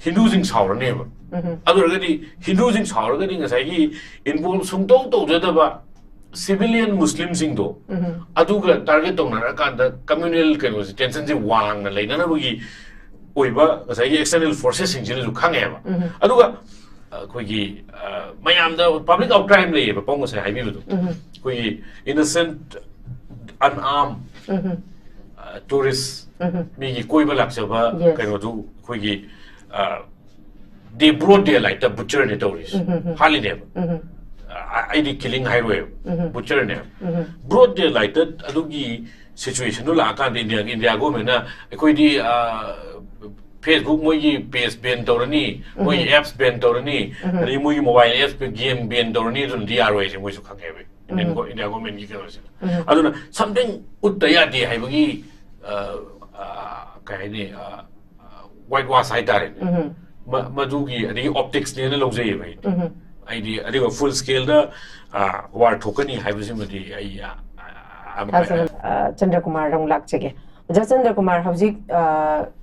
Hinduism saurane ba adu gadi Hinduism saur gadi ngasai gi involve sungtong to jada ba civilian Muslim sing do adu ga target tong na kan da communal kan was tension ji wang na leina na bugi oiba ngasai gi external forces sing ji ju khange ba adu ga koi gi mayam da public outcry le ba pong ngasai hai bi bu koi innocent unarmed tourists mi gi koi ba lak sa ba kan du koi gi they broad daylight the butcher ne tourists hali ne I did killing highway butcher ne broad daylight adugi situation no la kan India go mena koi di Facebook moi page ban torani moi apps ban torani ri moi mobile apps pe game ban torani run DRO se moi su khang hebe India go men gi ka se aduna something uttaya di hai bagi kai ni white wash hai tare madugi adi optics ne na lojai bai ID adi full scale da war thokani hai bisi madi ai Chandra Kumar rong lak chege Chandra Kumar hauzik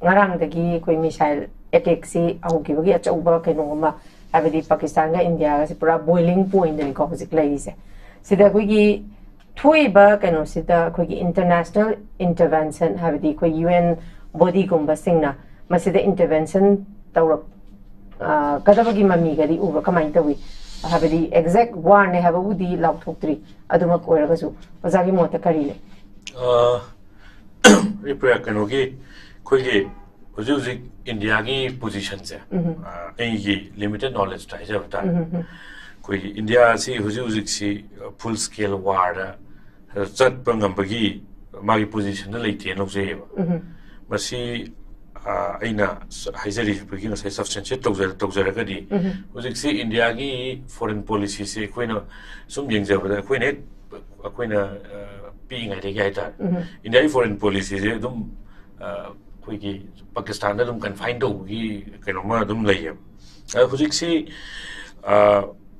ngarang dagi koi missile attack si ahuki bagi achauba kaino ma habidi Pakistan ga India ga si pura boiling point ni ko hauzik lai se sida koi gi thui ba kaino sida koi gi international intervention habidi koi UN body gumba singna masida intervention tawrap kadabagi mami gadi uba kamai tawi habidi exact war ne haba udi lauk thoktri aduma koiraga su bazagi mota kari le repair kanogi koigi huji India gi position se ai limited knowledge ta ja ta koigi India si huji si full scale war da chat pangam bagi magi position da leite no je masi aina haizari bagi na sai substantiate tawzar ga di huji si India gi foreign policy se koina sum yengja ba koina pi ngai de ga ta India foreign policy se dum koigi Pakistan da dum confine do gi kaino ma dum lai huji si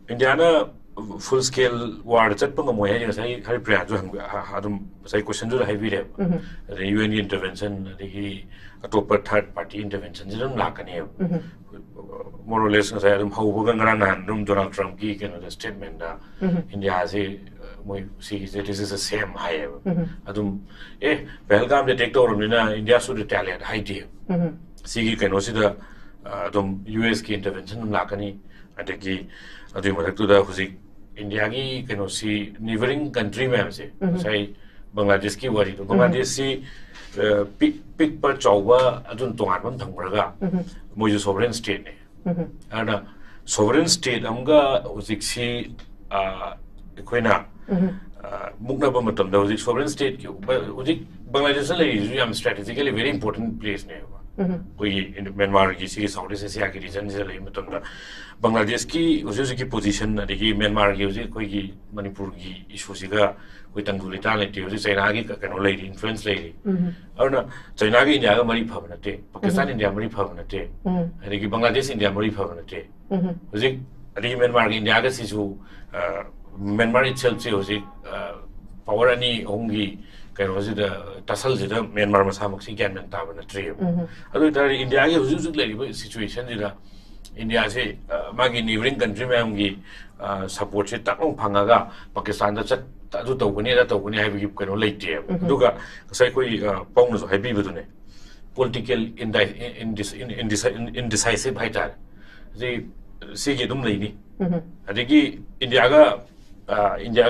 India na full scale war chat pang mo ya sai hari priya ju adum sai question ju hai bi re UN intervention the atopa third party intervention jum lakani more or less sai adum hau bogan ran dum Donald Trump ki kind of statement da India say moi see that this is the same high adum Belgium the take over na India should retaliate high day see ki kind of see the adum US ki intervention lakani adagi adu madak da huji India ki kano si neighboring country mein se sai Bangladesh ki wari to Bangladesh si pick par chawba adun tongan bam thangbraga moju sovereign state ne ana sovereign state amga huji si koina mukna ba matam da huji sovereign state ki huji Bangladesh la is am strategically very important place ne koi Myanmar ki si Southeast Asia ki region se lai matam da Bangladesh ki usi ki position adigi Myanmar ki usi koi ki Manipur ki issue siga koi tangduli ta le ti usi China ki kano lai influence lai arna China ki India ga mari phabna te Pakistan India mari phabna te adigi Bangladesh India mari phabna te usi adigi Myanmar ki India ga si su Myanmar itself se usi power ani hongi kano usi da tasal je da Myanmar masamak si gyan men ta bana tre adu tari India ki usi lai situation je da India se magi neighboring country में हमगी support से तक फंगागा पाकिस्तान दा चट अदु तौगनी है बिगी कनो लेते दुगा कसै कोई पाउन जो है बि बदुने political indecisive है तार जे सिगे दुम लेनी अदगी इंडिया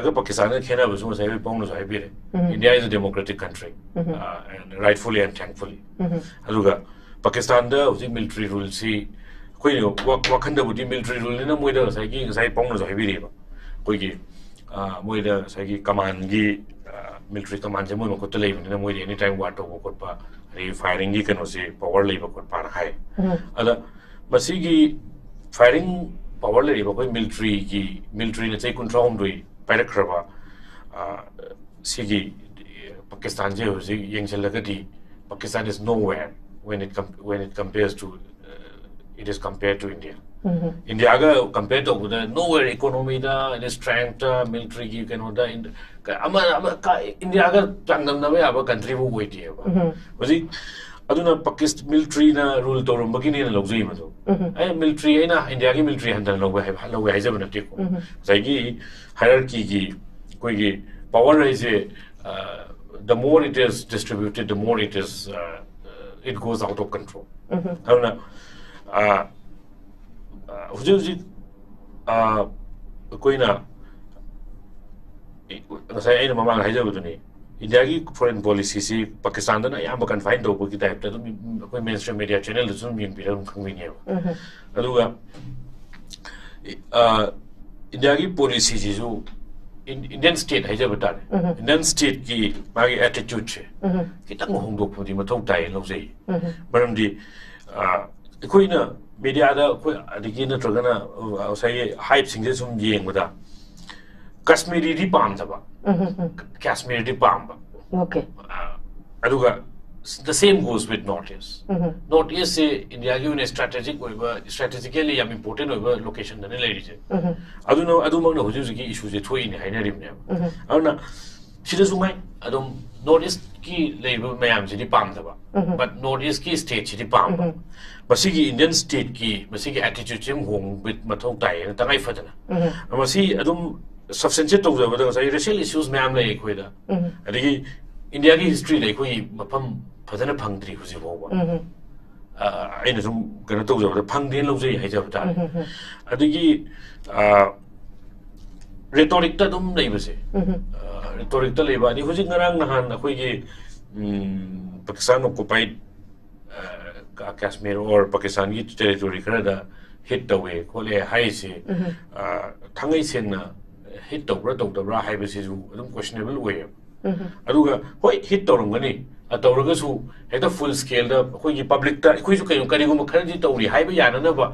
का पाकिस्तान का खेना बसु से पाउन जो है बि India is a democratic country and rightfully and thankfully अदुगा Pakistan दा उसी military rule सी कोई वाखंड बुद्धि मिलिट्री रूल ने मोइदा साइकी साइ पाउन जो हैबि रेबा कोई की मोइदा साइकी कमांड की मिलिट्री कमांड से मोइ मखत लेबि ने मोइदा एनी टाइम वार तो कोटपा रे फायरिंग की कनो से पावर लेबा कोटपा हाय अदा मसी की फायरिंग पावर लेबा कोई मिलिट्री ने चाहिँ कुंट्रा हम दुई पैरक खरबा सिगी पाकिस्तान जे होजि यंगसल लगदी Pakistan is nowhere when it compares to it is compared to India. India aga compared to nowhere economy da and strength military ki kano da ama India aga tangdam na ba country bu wait ye ba hoji aduna Pakistan military na rule torum bagini na logzui madu ai military ai na India ki military handan logwa hai jabna te ko saigi hierarchy ki koi gi power is the more it is distributed the more it is it goes out of control aduna huji koi na ngasai ai na mamang hai jabuduni India ki foreign policy si Pakistan da na yam confine do ko ki type ta koi mainstream media channel da sun min biram khangmi ne aduga India ki policy ji ju Indian state hai jabata Indian state ki magi attitude che kitang hongdok pudi mathau tai lo sei maram di koi na media da koi adigi na tragana sai hype sing je sum yeng bada Kashmiri di pam thaba Kashmir di pam ba okay aduga the same goes with Northeast Northeast se India ki une strategically yam important over location da ne lai je aduna na hoju ki issue je thoi ne haina rim ne aduna sida sumai adum Northeast ki labor mayam ji di pam thaba but Northeast ki state ji di pam ba masigi Indian state ki masigi attitude jim hong with mathau tai tangai fadana masi adum substantiate to the say racial issues mayam lai khoi da adigi India ki history lai khoi mapam phadana phangdri huji bo aina sum kana to the phangden lo jai hai ja ta adigi rhetoric ta dum nei base rhetoric ta leba ni huji ngarang nahan khoi gi Pakistan occupied Kashmir or Pakistan ki territory kana da hit away khole hai se thangai sen na hit tawra hai base ju adum questionable way aduga hoi hit tawrungani atawraga su hekta full scale da khoi gi public ta khoi su kayo kari gum khari tawri hai ba yana na ba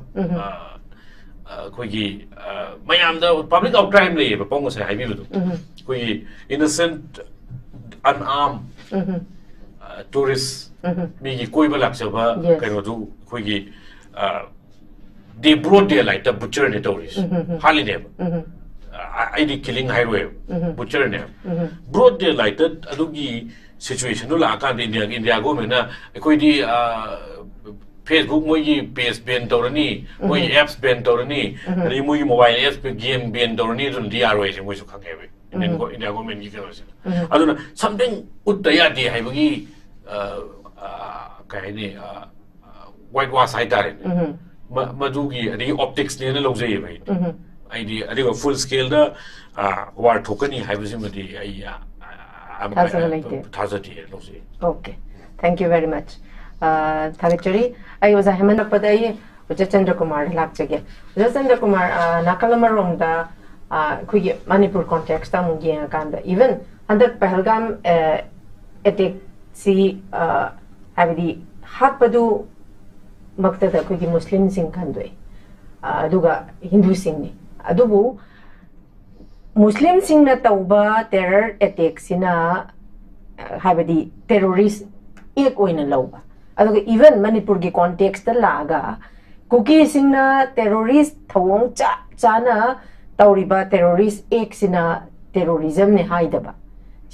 khoi gi mayam da public outcry le ba pong sai hai bi du khoi innocent unarmed tourists mi gi koi ba lak sa ba kayo du khoi gi they broad daylight the butcher ne tourists holiday I did killing highway butcher ne broad daylight adugi situation no la kan India government na koi di Facebook moi page ban torani moi apps ban torani ani moi mobile apps pe game ban torani run DRO je moi su khang hebe India government gi ka aduna something uttaya di hai bagi kai ni white wash hai tare madugi ani optics ne na lojai bai idea adiga full scale da war thokani haibsimadi ai thazati lojai okay thank you very much thagachari I was a hemana padai Ujachandra Kumar lakjage Ujachandra Kumar nakalamar da khoi Manipur context ta mungi kanda even under Pahalgam attack si habidi hapadu makta da khoi Muslim sing kandoi aduga Hindu sing ni adubu Muslim sing na tauba terror attack sina habidi terrorist ek oina lauba aduga even Manipur gi context ta laga kuki sing na terrorist thawong chana tauriba terrorist ek sina terrorism ne haidaba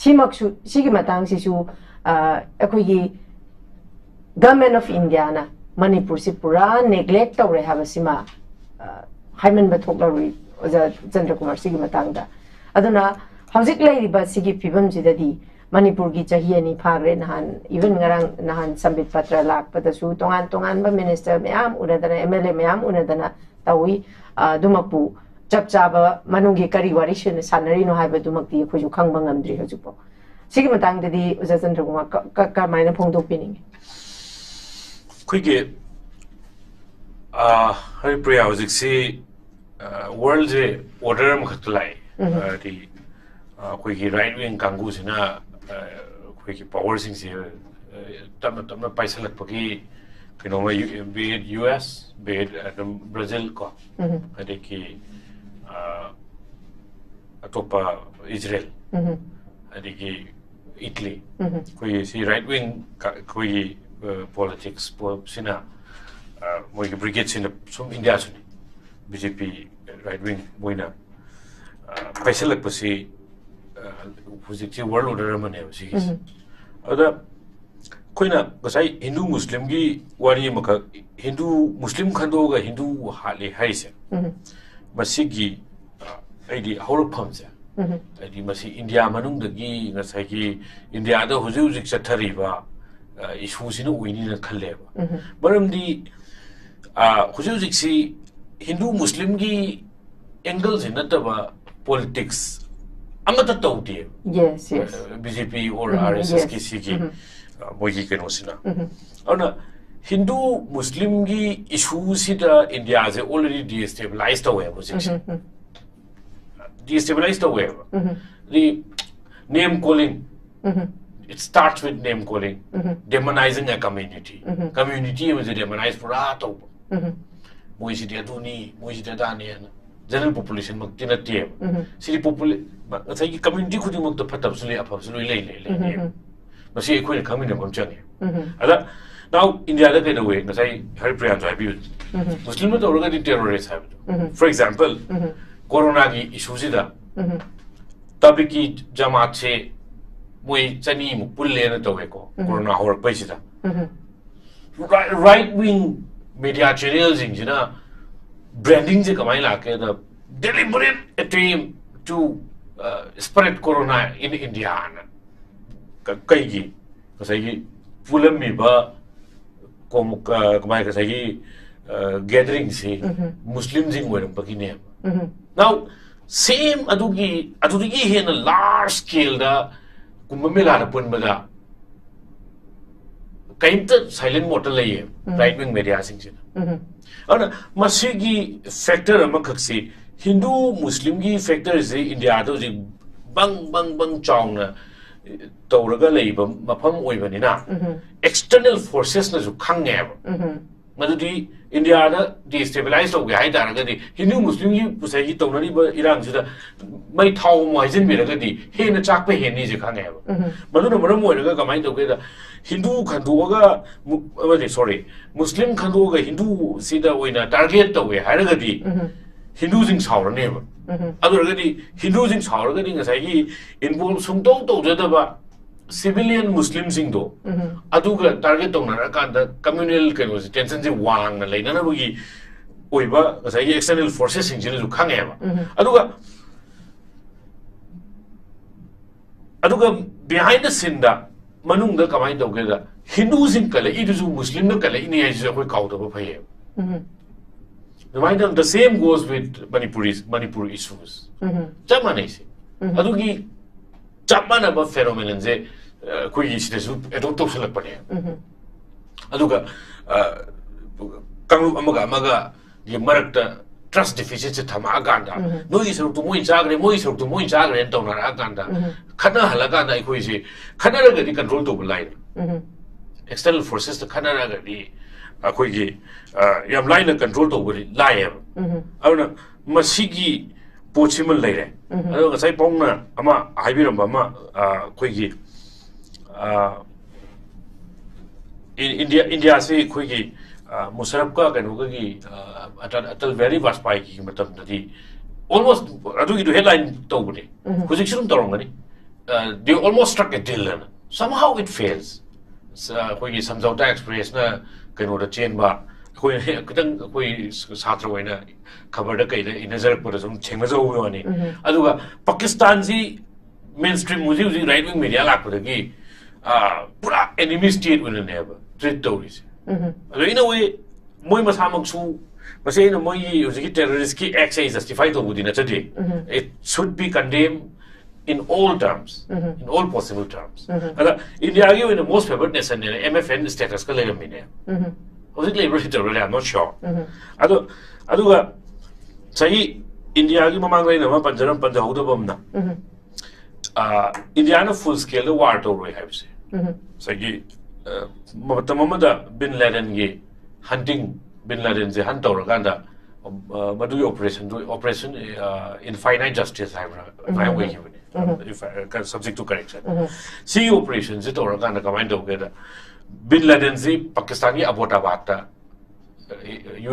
simaksu sigi matang sisu akoi gi government of India na Manipur si pura neglect tawre habasima Haiman Bathoklari Oja Chandra Kumar sigi matangda aduna hojik lairiba sigi pibam jidadi Manipur gi chahi ani phagre nahan even ngarang nahan sambit patra lak padasu tongan ba minister mayam unadana MLA mayam unadana tawi dumapu chapchaba manungi kari warishin sanari no haiba dumakti khoju khangba ngamdri hojupo sigi matangdadi Oja Chandra Kumar ka maina phongdok pining kuige hari priya hojik si world je order ma khatlai di kuigi right wing kangu sina kuigi power sing si tamna paisa lak pagi kino ma be it US be it Brazil ko ade ki atopa Israel ade ki Italy kuigi si right wing kuigi politics sina moi brigade sina sum India suni BJP right wing moina paisa lak pasi hujik chi world order mane si ada Koyna गसाई Hindu मुस्लिम की वारी मख हिंदू मुस्लिम खंदोगा हिंदू हाले हाइसे मसिगी आइदी हौरफम से आइदी मसी India मनुंग दगी गसाई की India दा हुजु हुजिक चथरीबा issue सिनो उइनी न खल्लेबा मरमदी हुजु हुजिक सी हिंदू मुस्लिम की एंगल से नतबा पॉलिटिक्स अमत तौदी yes yes बीजेपी और आरएसएस की सी की मोगी के नोसिना और ना हिंदू मुस्लिम की इशू सिदा इंडिया से ऑलरेडी डिस्टेबलाइज्ड हुए मुझे डिस्टेबलाइज्ड हुए the name calling it starts with name calling demonizing a community community was demonized for ato moisi dia duni moisi dia dani general population mak tina tie city population sai ki community khudi mak to phatab suli afab suli le masi ekhoi khamin bam changi ala now india da kai way ngasai hari priyan jai bi muslim to orga di terrorist have for example corona ki issue sida tabiki jamaat se moi chani mu pulle na to ko corona hor pai sida right wing media channels in jina branding je kamai la ke the deliberate attempt to spread corona in india kai gi sai gi pulam mi ba kom kamai ka sai gi gathering se muslim jing weram paki ne now same adugi hen a large scale da kumbamela da pun bada kaimta silent motor lai right wing media sing jina ana masigi factor amakhakse hindu muslim gi factor is india do ji bang chawna tawraga leiba mafam oibanina external forces na ju khange madudi india da destabilize to ga haida raga di hindu muslim gi pusai gi tawnari ba irang sida mai thau mo hajin mi raga di he na chak pe he ni je khange maduna maram oi raga kamai to ga hindu khandu ga sorry muslim khandu ga hindu sida oina target to ga haraga di hindu jing saura ne ba adu raga di hindu jing saura ga di ngasai gi involve sung to da ba civilian muslim sing do aduga target tong na kan da communal kan was tension je wang na leina na bugi oiba sai external forces sing je ju khange ba aduga behind the scene da manung da kamai do ge da hindu sing kala I ju muslim na kala ini ai je koi kau da ba phai the same goes with manipur issues chamane se adugi chamana ba phenomenon je koi is de su edon to selak pane aduga kangru amaga ye marakta trust deficit se thama aganda no is to moi chagre en tawna aganda khana halaga na koi se khana ra ga di control to bulai external forces to khana ra ga di koi gi yam line control to buli lai auna masigi pochimal lai re ado ngasai pongna ama haibiram ama koi gi india se koi gi musarab ka kanu ga gi atal very vaspai ki matam dadi almost adu gi headline to buli hujik sirum torongani they almost struck a deal somehow it fails koi gi samjauta express na kanu da chain ba koi kitang koi satra waina khabar da kai da inazar pura sum chengma zo ho ni aduga pakistan si mainstream muzi right wing media la pura gi pura enemy state win ne ba treat to is ado in a way moi masamak su masai na moi uji terrorist ki acts is justified to budina today it should be condemned in all terms in all possible terms ada india gi in the most favored nation ne mfn status ka le mi ne was it liberated really I'm not sure aduga sai india gi mamang lai na ma panjaram panjahudabam na india na full scale war to roi have se sai gi tamamada bin laden gi hunting bin laden je hunt tawra ganda madu operation infinite justice I way if subject to correction see operation je tawra ganda command to get bin laden se pakistan ki abbottabad ta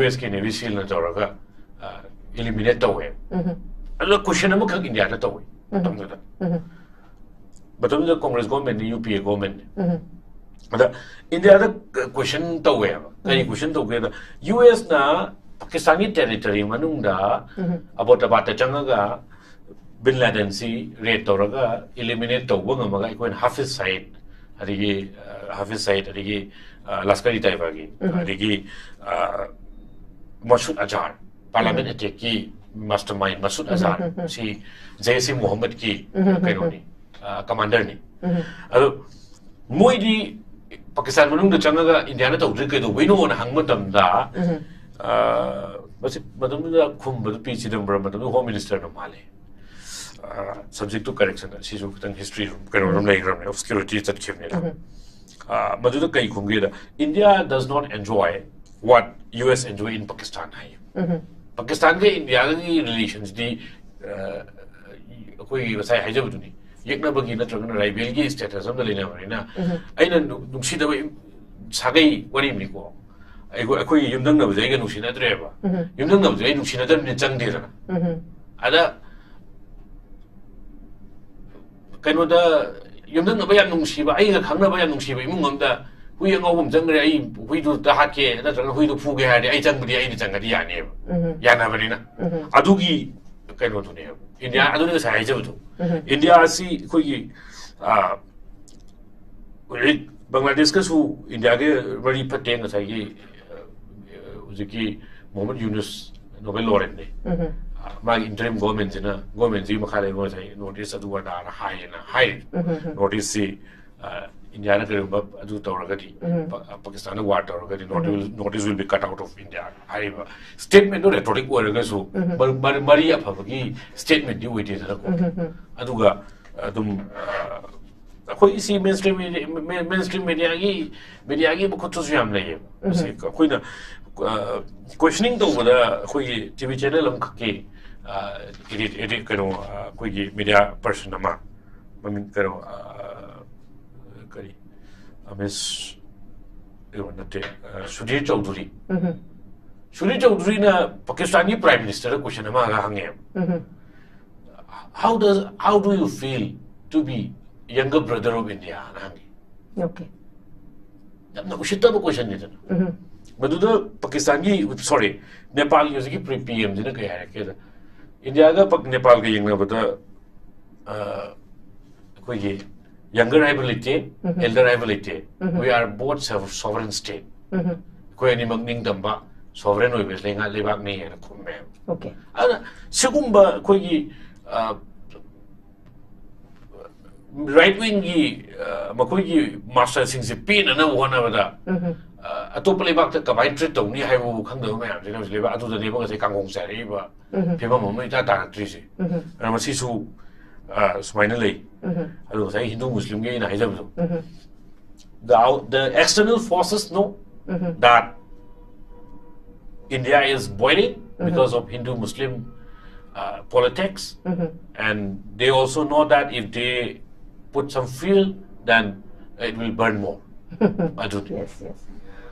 us ki navy seal na tawra ga eliminate tawe allo question am khak india ta tawe batam da congress government ni upa government ada India da question tawe kai question tawe da US na Pakistani territory manungda about changa Bin Laden si raid toraga eliminate tawba ngamaga ikoin Hafiz Said adigi Laskari Taiba gi adigi Masood Azhar parliament attack ki mastermind Masood Azhar si Jaish Muhammad ki kainoni commander ni ado moi Pakistan manung da changa India na tawdri kai do wino na hangma tamda basi madam da khum badu P Chidambaram madam home minister no male subject to correction she is in history of security that India does not enjoy what US enjoy in Pakistan Pakistan ke India relations di koi wasai hajab duni yekna bagi na tragna rival gi status am dalina marina aina nungsi da sagai wari mi ko koi yumdang na bajai ga nungsi na dreba yumdang na bajai nungsi na dar ni chang dira ada kaino da yumdang na bayam nungsiba ai ga khangna bayam nungsiba imung amda hui ngawum jangre ai hui du da hakke na jang hui du phuge ha ai jang budi ai ni jang ga ya ne ya na bani na adugi kaino du ne India adu ne sai jabu du India si khoi Bangladesh ka su India ke bari patte nga sai gi uziki Muhammad Yunus Nobel laureate ne my interim government ji makhale go sai notice adu da high notice si India na kare adu tawragati Pakistan na war tawragati notice will be cut out of India high statement no rhetoric oraga so mari aphabagi statement di wait is adu ga adum khoi si mainstream media gi bukhutu su yam lai se khoi na questioning to wada khoi TV channel am khake edit karo khoi media person ama mamin karo kari amis ewanate Sudhir Chaudhary na Pakistani prime minister question ama ga hange how do you feel to be younger brother of India okay na ushita question ni dana maduda Pakistani sorry Nepal ki PM jina kaya ke India ga Nepal ga yengna bada koi younger rivalry elder rivalry we are both sovereign state koi ni magning damba sovereign oi bes lenga lebak ni na khumme okay ana segumba koi right wing gi makoi gi master sing se pin na wana bada atop lebak ta kabai treat to ni hai bu khang do ma ya jina lebak atu da ne ba se kang hong sa ri ba pheba mo mai ta ta tri se ana ma si su sumaina lei alo sai Hindu Muslim ge na hai jab the external forces know that India is boiling because of Hindu Muslim politics and they also know that if they put some fuel then it will burn more. Yes